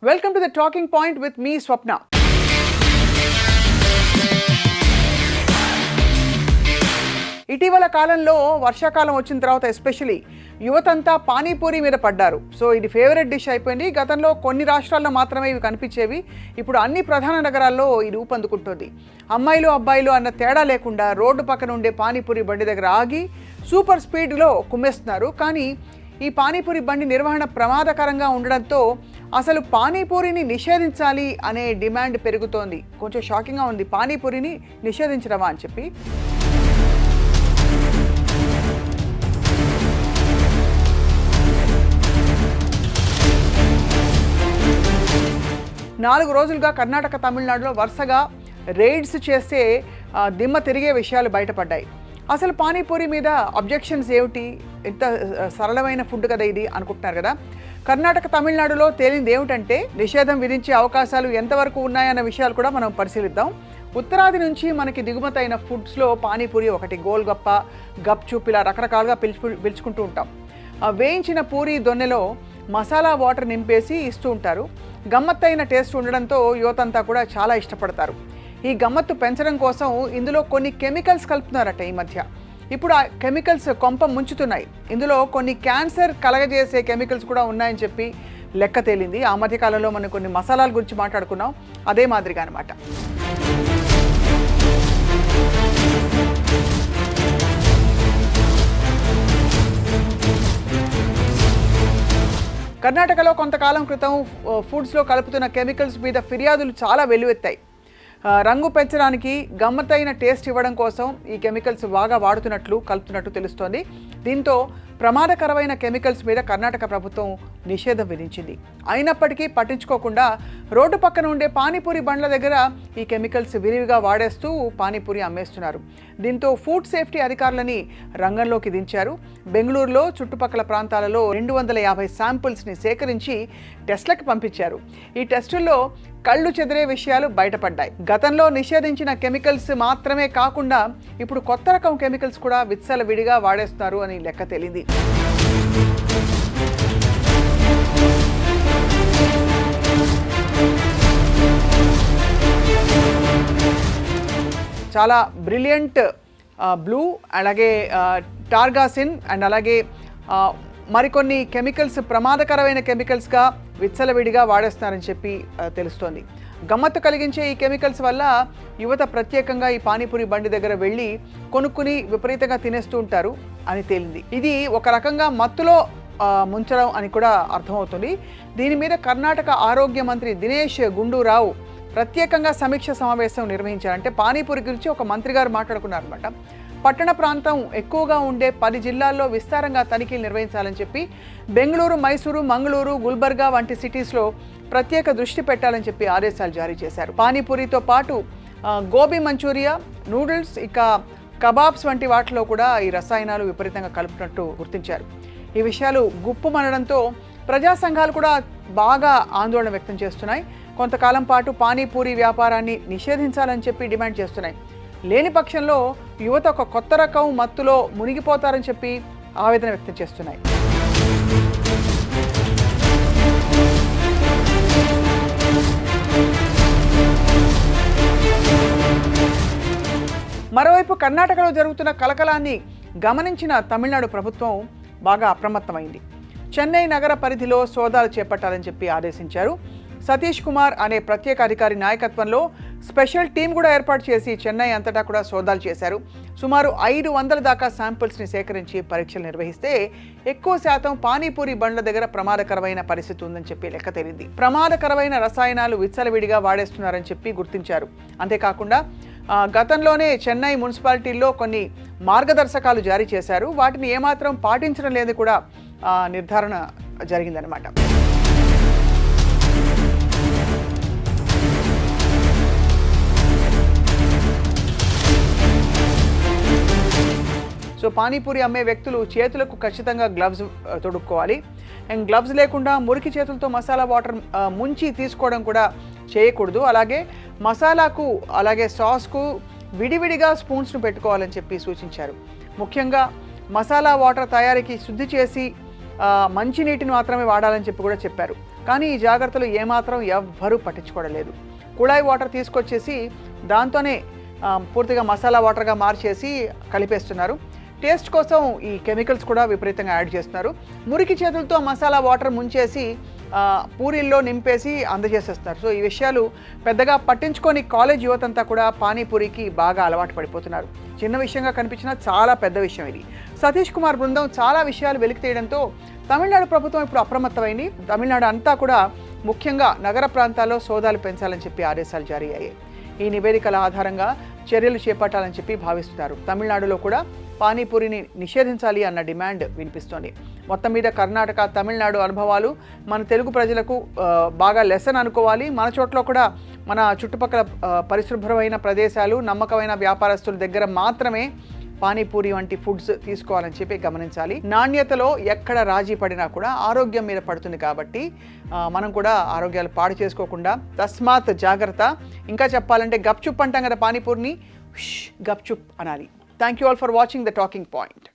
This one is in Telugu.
Welcome to the Talking Point with me, Swapna. ఇటీవల కాలంలో వర్షాకాలం వచ్చిన తర్వాత ఎస్పెషలీ యువతంతా పానీపూరి మీద పడ్డారు. సో ఇది ఫేవరెట్ డిష్ అయిపోయింది. గతంలో కొన్ని రాష్ట్రాల్లో మాత్రమే ఇవి కనిపించేవి. ఇప్పుడు అన్ని ప్రధాన నగరాల్లో ఇది ఊపందుకుంటుంది. అమ్మాయిలు అబ్బాయిలు అన్న తేడా లేకుండా రోడ్డు పక్కన ఉండే పానీపూరి బండి దగ్గర ఆగి సూపర్ స్పీడ్లో కుమ్మేస్తున్నారు. కానీ ఈ పానీపూరి బండి నిర్వహణ ప్రమాదకరంగా ఉండడంతో అసలు పానీపూరిని నిషేధించాలి అనే డిమాండ్ పెరుగుతోంది. కొంచెం షాకింగ్గా ఉంది, పానీపూరిని నిషేధించడమా అని చెప్పి. నాలుగు రోజులుగా కర్ణాటక, తమిళనాడులో వరుసగా రైడ్స్ చేస్తే దిమ్మ తిరిగే విషయాలు బయటపడ్డాయి. అసలు పానీపూరి మీద అబ్జెక్షన్స్ ఏమిటి? ఎంత సరళమైన ఫుడ్ కదా ఇది అనుకుంటున్నారు కదా. కర్ణాటక, తమిళనాడులో తేలింది ఏమిటంటే నిషేధం విధించే అవకాశాలు ఎంతవరకు ఉన్నాయన్న విషయాలు కూడా మనం పరిశీలిద్దాం. ఉత్తరాది నుంచి మనకి దిగుమతి అయిన ఫుడ్స్లో పానీపూరి ఒకటి. గోల్గప్ప, గప్చుప్ ఇలా రకరకాలుగా పిలుచుకుంటూ ఉంటాం. వేయించిన పూరి దొన్నెలో మసాలా వాటర్ నింపేసి ఇస్తూ ఉంటారు. గమ్మత్తైన టేస్ట్ ఉండడంతో యువతంతా కూడా చాలా ఇష్టపడతారు. ఈ గమ్మత్తు పెంచడం కోసం ఇందులో కొన్ని కెమికల్స్ కలుపుతున్నారట ఈ మధ్య. ఇప్పుడు ఆ కెమికల్స్ కొంప ముంచుతున్నాయి. ఇందులో కొన్ని క్యాన్సర్ కలగజేసే కెమికల్స్ కూడా ఉన్నాయని చెప్పి లెక్క తేలింది. ఆ మధ్య కాలంలో మనం కొన్ని మసాలాల గురించి మాట్లాడుకున్నాం, అదే మాదిరిగా అనమాట. కర్ణాటకలో కొంతకాలం క్రితం ఫుడ్స్లో కలుపుతున్న కెమికల్స్ మీద ఫిర్యాదులు చాలా వెల్లువెత్తాయి. రంగు పెంచడానికి, గమ్మత్తైన టేస్ట్ ఇవ్వడం కోసం ఈ కెమికల్స్ బాగా కలుపుతున్నట్టు తెలుస్తోంది. దీంతో ప్రమాదకరమైన కెమికల్స్ మీద కర్ణాటక ప్రభుత్వం నిషేధం విధించింది. అయినప్పటికీ పట్టించుకోకుండా రోడ్డు పక్కన ఉండే పానీపూరి బండ్ల దగ్గర ఈ కెమికల్స్ విరివిగా వాడేస్తూ పానీపూరి అమ్మేస్తున్నారు. దీంతో ఫుడ్ సేఫ్టీ అధికారులని రంగంలోకి దించారు. బెంగళూరులో చుట్టుపక్కల ప్రాంతాలలో 250 శాంపిల్స్ని సేకరించి టెస్ట్లకు పంపించారు. ఈ టెస్టుల్లో కళ్ళు చెదిరే విషయాలు బయటపడ్డాయి. గతంలో నిషేధించిన కెమికల్స్ మాత్రమే కాకుండా ఇప్పుడు కొత్త రకం కెమికల్స్ కూడా విచ్చలవిడిగా వాడేస్తున్నారు అని లెక్క తేలింది. చాలా బ్రిలియంట్ బ్లూ, అలాగే టార్గాసిన్ అండ్ అలాగే మరికొన్ని కెమికల్స్ ప్రమాదకరమైన కెమికల్స్గా విచ్చలవిడిగా వాడేస్తున్నారని చెప్పి తెలుస్తోంది. గమ్మత్తు కలిగించే ఈ కెమికల్స్ వల్ల యువత ప్రత్యేకంగా ఈ పానీపూరి బండి దగ్గర వెళ్ళి కొనుక్కుని విపరీతంగా తినేస్తూ ఉంటారు అని తేలింది. ఇది ఒక రకంగా మత్తులో ముంచడం అని కూడా అర్థమవుతుంది. దీని మీద కర్ణాటక ఆరోగ్య మంత్రి దినేష్ గుండూరావు ప్రత్యేకంగా సమీక్ష సమావేశం నిర్వహించారు. అంటే పానీపూరి గురించి ఒక మంత్రి గారు మాట్లాడుకున్నారనమాట. పట్టణ ప్రాంతం ఎక్కువగా ఉండే 10 జిల్లాల్లో విస్తారంగా తనిఖీలు నిర్వహించాలని చెప్పి బెంగళూరు, మైసూరు, మంగళూరు, గుల్బర్గా వంటి సిటీస్లో ప్రత్యేక దృష్టి పెట్టాలని చెప్పి ఆదేశాలు జారీ చేశారు. పానీపూరితో పాటు గోబీ మంచూరియా, నూడిల్స్, ఇక కబాబ్స్ వంటి వాటిలో కూడా ఈ రసాయనాలు విపరీతంగా కలుపుతున్నట్టు గుర్తించారు. ఈ విషయాలు గుప్పుమనడంతో ప్రజా సంఘాలు కూడా బాగా ఆందోళన వ్యక్తం చేస్తున్నాయి. కొంతకాలం పాటు పానీపూరి వ్యాపారాన్ని నిషేధించాలని చెప్పి డిమాండ్ చేస్తున్నాయి. లేని పక్షంలో యువత ఒక కొత్త రకం మత్తులో మునిగిపోతారని చెప్పి ఆవేదన వ్యక్తం చేస్తున్నాయి. మరోవైపు కర్ణాటకలో జరుగుతున్న కలకలాన్ని గమనించిన తమిళనాడు ప్రభుత్వం బాగా అప్రమత్తమైంది. చెన్నై నగర పరిధిలో సోదాలు చేపట్టాలని చెప్పి ఆదేశించారు. సతీష్ కుమార్ అనే ప్రత్యేక అధికారి నాయకత్వంలో స్పెషల్ టీం కూడా ఏర్పాటు చేసి చెన్నై అంతటా కూడా సోదాలు చేశారు. సుమారు 500 దాకా శాంపిల్స్ని సేకరించి పరీక్షలు నిర్వహిస్తే ఎక్కువ శాతం పానీపూరి బండ్ల దగ్గర ప్రమాదకరమైన పరిస్థితి ఉందని చెప్పి లెక్క తేలింది. ప్రమాదకరమైన రసాయనాలు విచ్చలవిడిగా వాడేస్తున్నారని చెప్పి గుర్తించారు. అంతేకాకుండా గతంలోనే చెన్నై మున్సిపాలిటీల్లో కొన్ని మార్గదర్శకాలు జారీ చేశారు. వాటిని ఏమాత్రం పాటించడం లేదు కూడా నిర్ధారణ జరిగిందనమాట. సో పానీపూరి అమ్మే వ్యక్తులు చేతులకు ఖచ్చితంగా గ్లవ్స్ తొడుక్కోవాలి. అండ్ గ్లవ్స్ లేకుండా మురికి చేతులతో మసాలా వాటర్ ముంచి తీసుకోవడం కూడా చేయకూడదు. అలాగే మసాలాకు అలాగే సాస్కు విడివిడిగా స్పూన్స్ను పెట్టుకోవాలని చెప్పి సూచించారు. ముఖ్యంగా మసాలా వాటర్ తయారీకి శుద్ధి చేసి మంచినీటిని మాత్రమే వాడాలని చెప్పి కూడా చెప్పారు. కానీ ఈ జాగ్రత్తలు ఏమాత్రం ఎవ్వరూ పట్టించుకోవడం లేదు. కుళాయి వాటర్ తీసుకొచ్చేసి దాంతోనే పూర్తిగా మసాలా వాటర్గా మార్చేసి కలిపేస్తున్నారు. టేస్ట్ కోసం ఈ కెమికల్స్ కూడా విపరీతంగా యాడ్ చేస్తున్నారు. మురికి చేతులతో మసాలా వాటర్ ముంచేసి పూరీల్లో నింపేసి అందజేసేస్తున్నారు. సో ఈ విషయాలు పెద్దగా పట్టించుకొని కాలేజ్ యువతంతా కూడా పానీపూరికి బాగా అలవాటు పడిపోతున్నారు. చిన్న విషయంగా కనిపించినా చాలా పెద్ద విషయం ఇది. సతీష్ కుమార్ బృందం చాలా విషయాలు వెలికి తీయడంతో తమిళనాడు ప్రభుత్వం ఇప్పుడు అప్రమత్తమైంది. తమిళనాడు అంతా కూడా ముఖ్యంగా నగర ప్రాంతాల్లో సోదాలు పెంచాలని చెప్పి ఆదేశాలు జారీ అయ్యాయి. ఈ నివేదికల ఆధారంగా చర్యలు చేపట్టాలని చెప్పి భావిస్తున్నారు. తమిళనాడులో కూడా పానీపూరిని నిషేధించాలి అన్న డిమాండ్ వినిపిస్తోంది. మొత్తం మీద కర్ణాటక, తమిళనాడు అనుభవాలు మన తెలుగు ప్రజలకు బాగా లెసన్ అనుకోవాలి. మన చోట్ల కూడా మన చుట్టుపక్కల పరిశుభ్రమైన ప్రదేశాలు, నమ్మకమైన వ్యాపారస్తుల దగ్గర మాత్రమే పానీపూరి వంటి ఫుడ్స్ తీసుకోవాలని చెప్పి గమనించాలి. నాణ్యతలో ఎక్కడ రాజీ పడినా కూడా ఆరోగ్యం మీద పడుతుంది కాబట్టి మనం కూడా ఆరోగ్యాలు పాడు చేసుకోకుండా తస్మాత్ జాగ్రత్త. ఇంకా చెప్పాలంటే గప్చుప్ అంటాం కదా, పానీపూరిని గప్చుప్ అనాలి. Thank you all for watching the talking point.